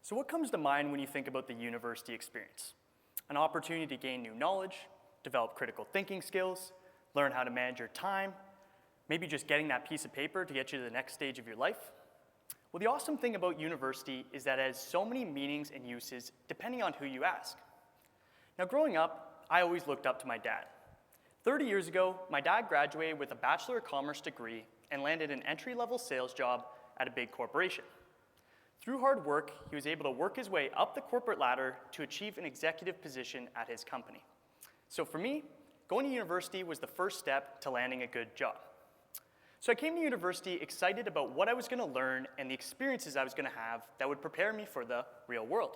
So what comes to mind when you think about the university experience? An opportunity to gain new knowledge, develop critical thinking skills, learn how to manage your time, maybe just getting that piece of paper to get you to the next stage of your life? Well, the awesome thing about university is that it has so many meanings and uses depending on who you ask. Now, growing up, I always looked up to my dad. 30 years ago, my dad graduated with a Bachelor of Commerce degree and landed an entry-level sales job at a big corporation. Through hard work, he was able to work his way up the corporate ladder to achieve an executive position at his company. So for me, going to university was the first step to landing a good job. So I came to university excited about what I was going to learn and the experiences I was going to have that would prepare me for the real world.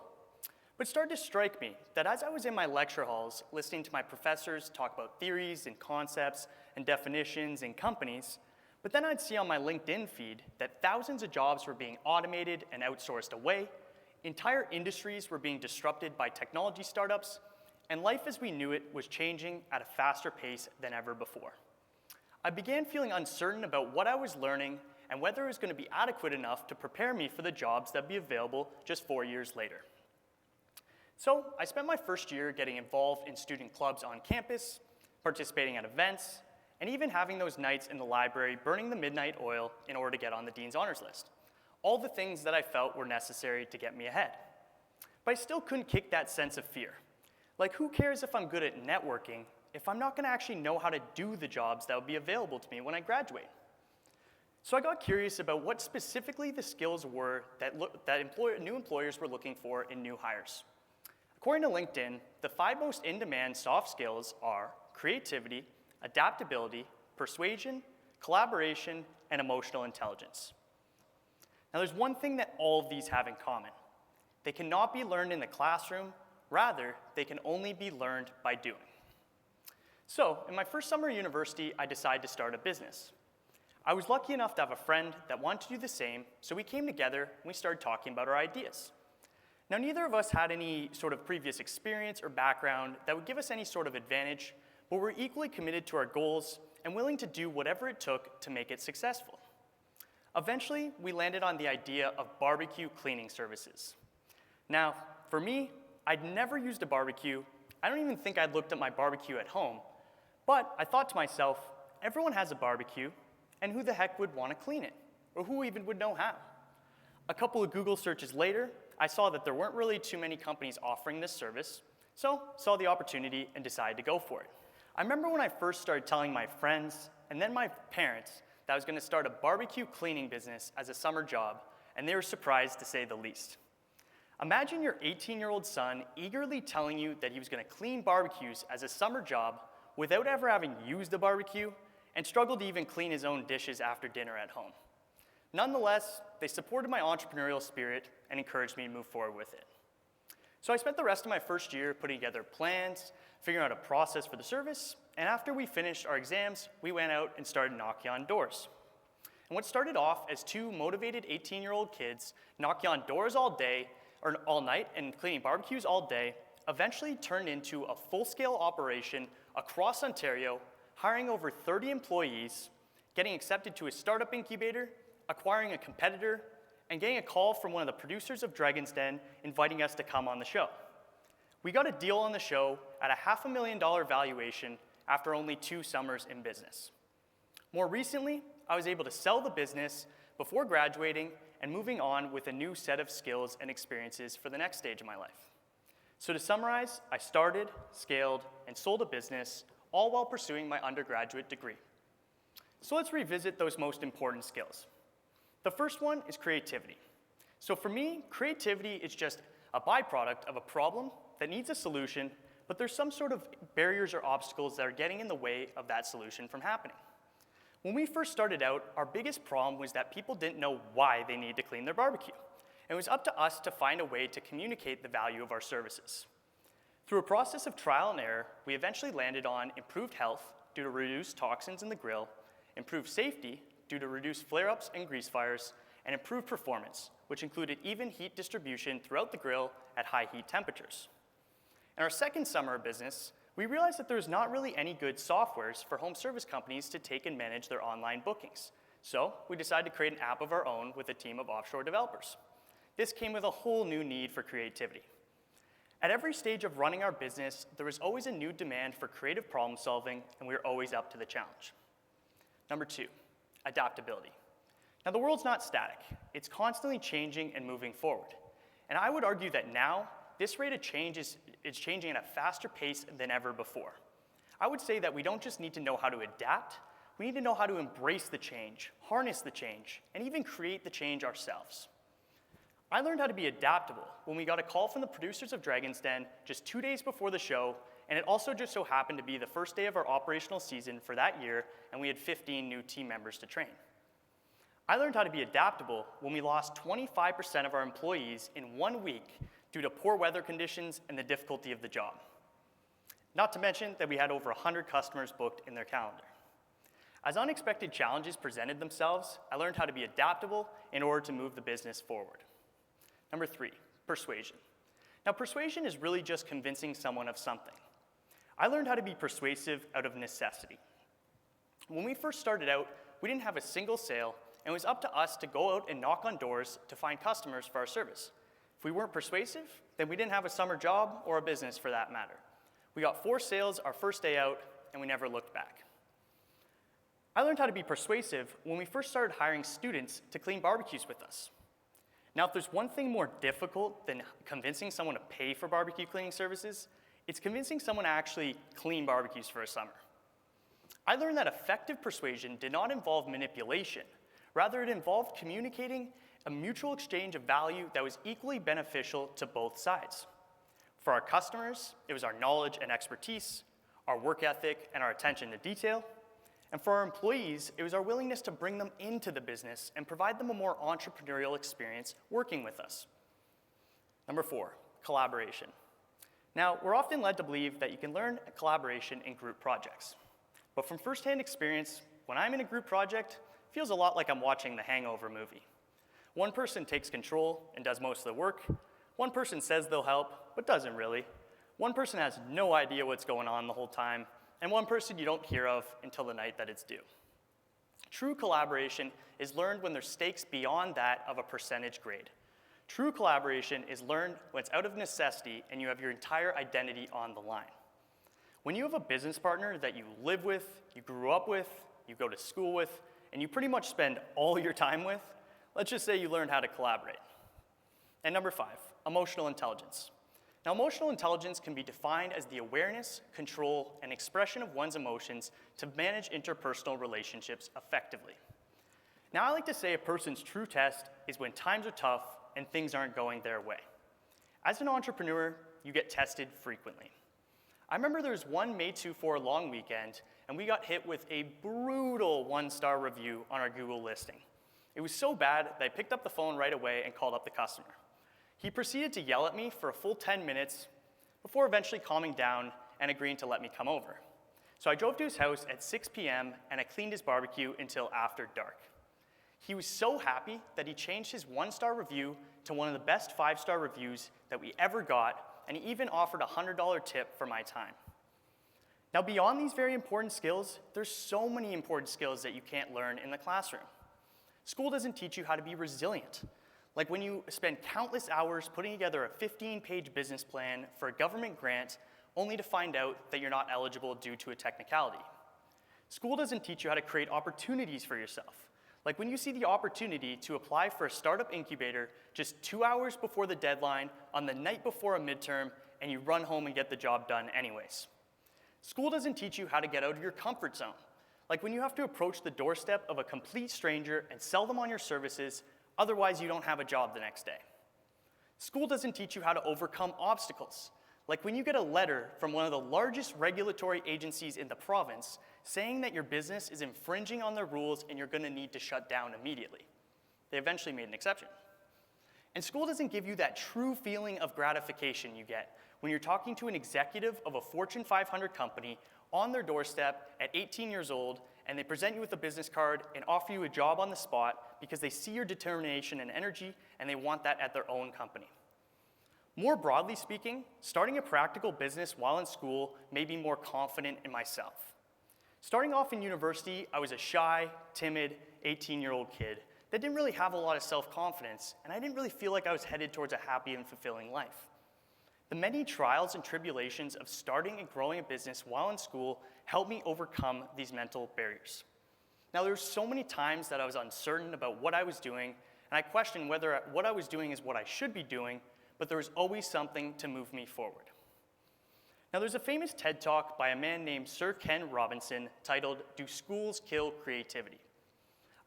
But it started to strike me that as I was in my lecture halls listening to my professors talk about theories and concepts and definitions and companies, but then I'd see on my LinkedIn feed that thousands of jobs were being automated and outsourced away, entire industries were being disrupted by technology startups, and life as we knew it was changing at a faster pace than ever before. I began feeling uncertain about what I was learning and whether it was going to be adequate enough to prepare me for the jobs that would be available just 4 years later. So I spent my first year getting involved in student clubs on campus, participating at events, and even having those nights in the library burning the midnight oil in order to get on the Dean's Honors List. All the things that I felt were necessary to get me ahead. But I still couldn't kick that sense of fear. Like, who cares if I'm good at networking if I'm not going to actually know how to do the jobs that would be available to me when I graduate? So I got curious about what specifically the skills were that new employers were looking for in new hires. According to LinkedIn, the 5 most in-demand soft skills are creativity, adaptability, persuasion, collaboration, and emotional intelligence. Now, there's one thing that all of these have in common. They cannot be learned in the classroom. Rather, they can only be learned by doing. So, in my first summer at university, I decided to start a business. I was lucky enough to have a friend that wanted to do the same, so we came together and we started talking about our ideas. Now, neither of us had any sort of previous experience or background that would give us any sort of advantage, but we're equally committed to our goals and willing to do whatever it took to make it successful. Eventually, we landed on the idea of barbecue cleaning services. Now, for me, I'd never used a barbecue. I don't even think I'd looked at my barbecue at home, but I thought to myself, everyone has a barbecue, and who the heck would want to clean it? Or who even would know how? A couple of Google searches later, I saw that there weren't really too many companies offering this service, so saw the opportunity and decided to go for it. I remember when I first started telling my friends and then my parents that I was going to start a barbecue cleaning business as a summer job, and they were surprised to say the least. Imagine your 18-year-old son eagerly telling you that he was going to clean barbecues as a summer job without ever having used a barbecue and struggled to even clean his own dishes after dinner at home. Nonetheless, they supported my entrepreneurial spirit and encouraged me to move forward with it. So I spent the rest of my first year putting together plans, figuring out a process for the service, and after we finished our exams, we went out and started knocking on doors. And what started off as 2 motivated 18-year-old kids knocking on doors all day, or all night, and cleaning barbecues all day, eventually turned into a full-scale operation across Ontario, hiring over 30 employees, getting accepted to a startup incubator, acquiring a competitor, and getting a call from one of the producers of Dragon's Den inviting us to come on the show. We got a deal on the show at a $500,000 valuation after only 2 summers in business. More recently, I was able to sell the business before graduating and moving on with a new set of skills and experiences for the next stage of my life. So to summarize, I started, scaled, and sold a business, all while pursuing my undergraduate degree. So let's revisit those most important skills. The first one is creativity. So for me, creativity is just a byproduct of a problem that needs a solution, but there's some sort of barriers or obstacles that are getting in the way of that solution from happening. When we first started out, our biggest problem was that people didn't know why they needed to clean their barbecue. It was up to us to find a way to communicate the value of our services. Through a process of trial and error, we eventually landed on improved health due to reduced toxins in the grill, improved safety due to reduced flare-ups and grease fires, and improved performance, which included even heat distribution throughout the grill at high heat temperatures. In our second summer of business, we realized that there's not really any good softwares for home service companies to take and manage their online bookings. So we decided to create an app of our own with a team of offshore developers. This came with a whole new need for creativity. At every stage of running our business, there was always a new demand for creative problem solving, and we were always up to the challenge. Number 2, adaptability. Now, the world's not static. It's constantly changing and moving forward. And I would argue that now, this rate of change is changing at a faster pace than ever before. I would say that we don't just need to know how to adapt, we need to know how to embrace the change, harness the change, and even create the change ourselves. I learned how to be adaptable when we got a call from the producers of Dragon's Den just 2 days before the show, and it also just so happened to be the first day of our operational season for that year, and we had 15 new team members to train. I learned how to be adaptable when we lost 25% of our employees in 1 week due to poor weather conditions and the difficulty of the job. Not to mention that we had over 100 customers booked in their calendar. As unexpected challenges presented themselves, I learned how to be adaptable in order to move the business forward. Number 3, persuasion. Now, persuasion is really just convincing someone of something. I learned how to be persuasive out of necessity. When we first started out, we didn't have a single sale, and it was up to us to go out and knock on doors to find customers for our service. If we weren't persuasive, then we didn't have a summer job or a business for that matter. We got 4 sales our first day out, and we never looked back. I learned how to be persuasive when we first started hiring students to clean barbecues with us. Now, if there's one thing more difficult than convincing someone to pay for barbecue cleaning services, it's convincing someone to actually clean barbecues for a summer. I learned that effective persuasion did not involve manipulation. Rather, it involved communicating a mutual exchange of value that was equally beneficial to both sides. For our customers, it was our knowledge and expertise, our work ethic, and our attention to detail. And for our employees, it was our willingness to bring them into the business and provide them a more entrepreneurial experience working with us. Number 4, collaboration. Now, we're often led to believe that you can learn collaboration in group projects. But from firsthand experience, when I'm in a group project, it feels a lot like I'm watching the Hangover movie. One person takes control and does most of the work. One person says they'll help, but doesn't really. One person has no idea what's going on the whole time, and one person you don't hear of until the night that it's due. True collaboration is learned when there's stakes beyond that of a percentage grade. True collaboration is learned when it's out of necessity and you have your entire identity on the line. When you have a business partner that you live with, you grew up with, you go to school with, and you pretty much spend all your time with, let's just say you learned how to collaborate. And number 5, emotional intelligence. Now, emotional intelligence can be defined as the awareness, control, and expression of one's emotions to manage interpersonal relationships effectively. Now, I like to say a person's true test is when times are tough and things aren't going their way. As an entrepreneur, you get tested frequently. I remember there was one May 2-4 long weekend, and we got hit with a brutal 1-star review on our Google listing. It was so bad that I picked up the phone right away and called up the customer. He proceeded to yell at me for a full 10 minutes before eventually calming down and agreeing to let me come over. So I drove to his house at 6 p.m. and I cleaned his barbecue until after dark. He was so happy that he changed his 1-star review to one of the best 5-star reviews that we ever got, and he even offered a $100 tip for my time. Now, beyond these very important skills, there's so many important skills that you can't learn in the classroom. School doesn't teach you how to be resilient. Like when you spend countless hours putting together a 15-page business plan for a government grant only to find out that you're not eligible due to a technicality. School doesn't teach you how to create opportunities for yourself. Like when you see the opportunity to apply for a startup incubator just 2 hours before the deadline on the night before a midterm and you run home and get the job done anyways. School doesn't teach you how to get out of your comfort zone. Like when you have to approach the doorstep of a complete stranger and sell them on your services, otherwise you don't have a job the next day. School doesn't teach you how to overcome obstacles. Like when you get a letter from one of the largest regulatory agencies in the province saying that your business is infringing on their rules and you're going to need to shut down immediately. They eventually made an exception. And school doesn't give you that true feeling of gratification you get when you're talking to an executive of a Fortune 500 company on their doorstep at 18 years old, and they present you with a business card and offer you a job on the spot because they see your determination and energy and they want that at their own company. More broadly speaking, starting a practical business while in school made me more confident in myself. Starting off in university, I was a shy, timid, 18-year-old kid that didn't really have a lot of self-confidence, and I didn't really feel like I was headed towards a happy and fulfilling life. The many trials and tribulations of starting and growing a business while in school helped me overcome these mental barriers. Now, there were so many times that I was uncertain about what I was doing, and I questioned whether what I was doing is what I should be doing, but there was always something to move me forward. Now, there's a famous TED Talk by a man named Sir Ken Robinson titled, "Do Schools Kill Creativity?"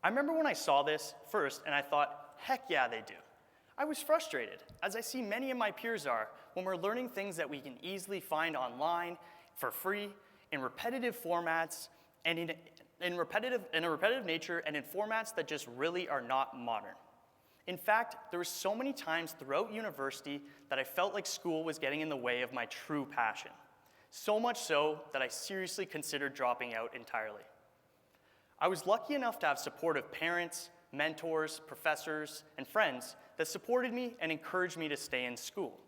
I remember when I saw this first, and I thought, heck yeah, they do. I was frustrated, as I see many of my peers are, when we're learning things that we can easily find online for free, in repetitive formats, and in a repetitive nature, and in formats that just really are not modern. In fact, there were so many times throughout university that I felt like school was getting in the way of my true passion. So much so that I seriously considered dropping out entirely. I was lucky enough to have supportive parents, mentors, professors, and friends that supported me and encouraged me to stay in school.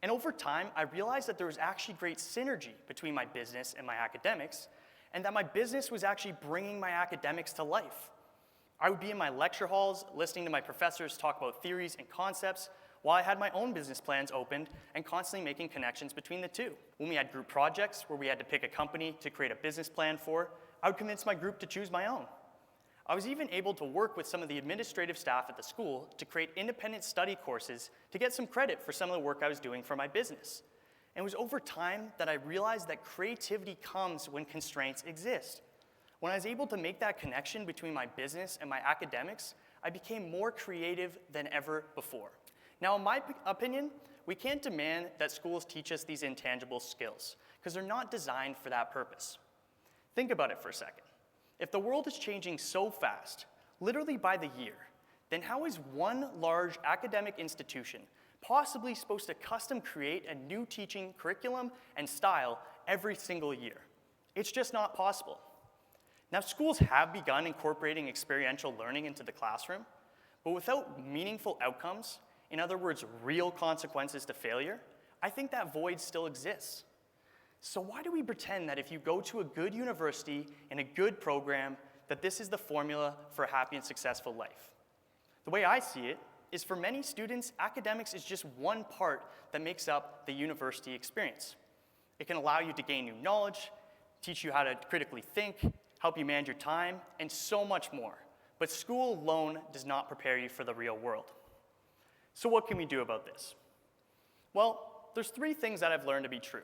And over time, I realized that there was actually great synergy between my business and my academics, and that my business was actually bringing my academics to life. I would be in my lecture halls, listening to my professors talk about theories and concepts, while I had my own business plans opened and constantly making connections between the two. When we had group projects where we had to pick a company to create a business plan for, I would convince my group to choose my own. I was even able to work with some of the administrative staff at the school to create independent study courses to get some credit for some of the work I was doing for my business. And it was over time that I realized that creativity comes when constraints exist. When I was able to make that connection between my business and my academics, I became more creative than ever before. Now, in my opinion, we can't demand that schools teach us these intangible skills, because they're not designed for that purpose. Think about it for a second. If the world is changing so fast, literally by the year, then how is one large academic institution possibly supposed to custom create a new teaching curriculum and style every single year? It's just not possible. Now, schools have begun incorporating experiential learning into the classroom, but without meaningful outcomes, in other words, real consequences to failure, I think that void still exists. So why do we pretend that if you go to a good university and a good program, that this is the formula for a happy and successful life? The way I see it is, for many students, academics is just one part that makes up the university experience. It can allow you to gain new knowledge, teach you how to critically think, help you manage your time, and so much more. But school alone does not prepare you for the real world. So what can we do about this? Well, there's 3 things that I've learned to be true.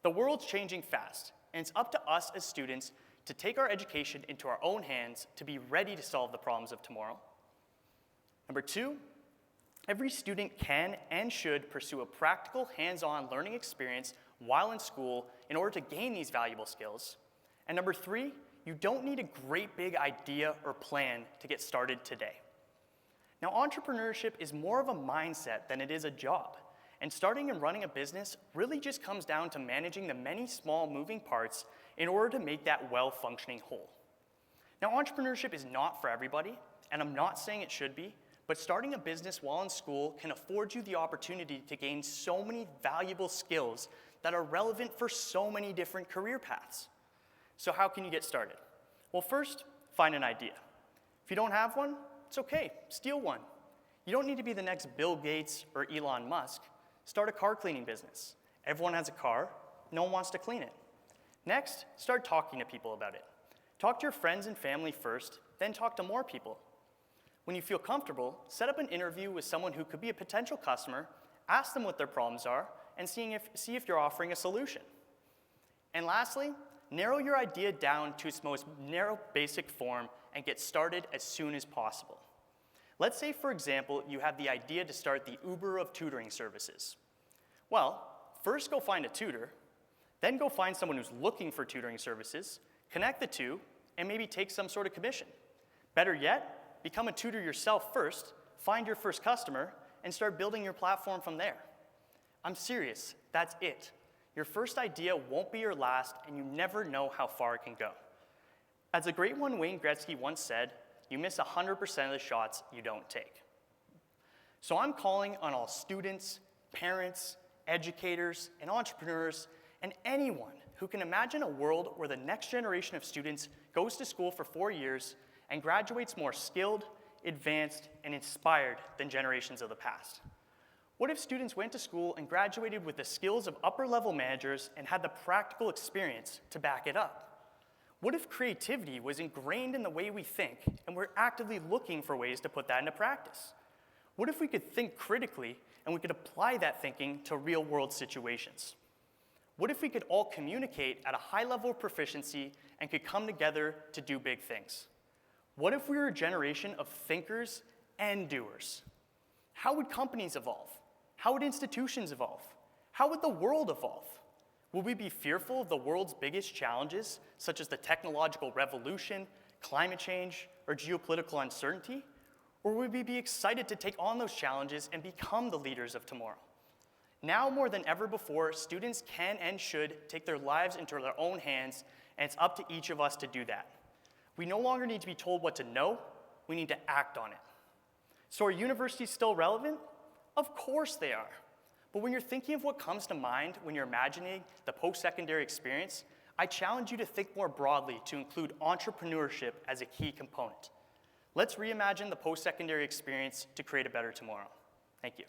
The world's changing fast, and it's up to us as students to take our education into our own hands to be ready to solve the problems of tomorrow. Number 2, every student can and should pursue a practical, hands-on learning experience while in school in order to gain these valuable skills. And number 3, you don't need a great big idea or plan to get started today. Now, entrepreneurship is more of a mindset than it is a job. And starting and running a business really just comes down to managing the many small moving parts in order to make that well-functioning whole. Now, entrepreneurship is not for everybody, and I'm not saying it should be, but starting a business while in school can afford you the opportunity to gain so many valuable skills that are relevant for so many different career paths. So how can you get started? Well, first, find an idea. If you don't have one, it's okay, steal one. You don't need to be the next Bill Gates or Elon Musk. Start a car cleaning business. Everyone has a car, no one wants to clean it. Next, start talking to people about it. Talk to your friends and family first, then talk to more people. When you feel comfortable, set up an interview with someone who could be a potential customer, ask them what their problems are, and see if you're offering a solution. And lastly, narrow your idea down to its most narrow basic form and get started as soon as possible. Let's say, for example, you have the idea to start the Uber of tutoring services. Well, first go find a tutor, then go find someone who's looking for tutoring services, connect the two, and maybe take some sort of commission. Better yet, become a tutor yourself first, find your first customer, and start building your platform from there. I'm serious, that's it. Your first idea won't be your last, and you never know how far it can go. As the great one Wayne Gretzky once said, you miss 100% of the shots you don't take. So I'm calling on all students, parents, educators, and entrepreneurs, and anyone who can imagine a world where the next generation of students goes to school for 4 years and graduates more skilled, advanced, and inspired than generations of the past? What if students went to school and graduated with the skills of upper-level managers and had the practical experience to back it up? What if creativity was ingrained in the way we think and we're actively looking for ways to put that into practice? What if we could think critically and we could apply that thinking to real-world situations? What if we could all communicate at a high level of proficiency and could come together to do big things? What if we were a generation of thinkers and doers? How would companies evolve? How would institutions evolve? How would the world evolve? Would we be fearful of the world's biggest challenges, such as the technological revolution, climate change, or geopolitical uncertainty? Or would we be excited to take on those challenges and become the leaders of tomorrow? Now more than ever before, students can and should take their lives into their own hands, and it's up to each of us to do that. We no longer need to be told what to know, we need to act on it. So are universities still relevant? Of course they are. But when you're thinking of what comes to mind when you're imagining the post-secondary experience, I challenge you to think more broadly to include entrepreneurship as a key component. Let's reimagine the post-secondary experience to create a better tomorrow. Thank you.